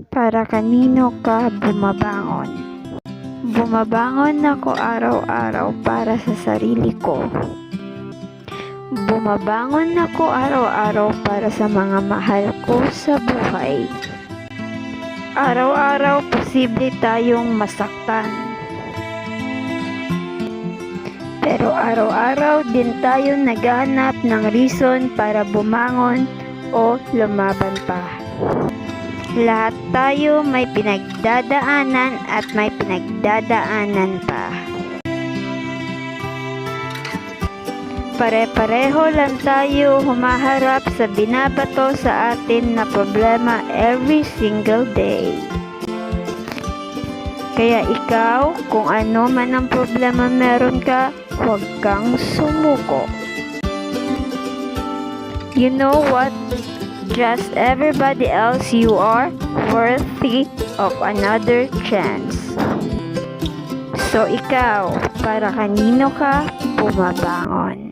Para kanino ka bumabangon? Bumabangon ako araw-araw para sa sarili ko. Bumabangon ako araw-araw para sa mga mahal ko sa buhay. Araw-araw posible tayong masaktan. Pero araw-araw din tayo naghahanap ng reason para bumangon o lumaban pa. Lahat tayo may pinagdadaanan at may pinagdadaanan pa. Pare-pareho lang tayo humaharap sa binabato sa atin na problema every single day. Kaya ikaw, kung ano man ang problema meron ka, huwag kang sumuko. You know what? Just everybody else, you are worthy of another chance. So ikaw, para kanino ka bumabangon?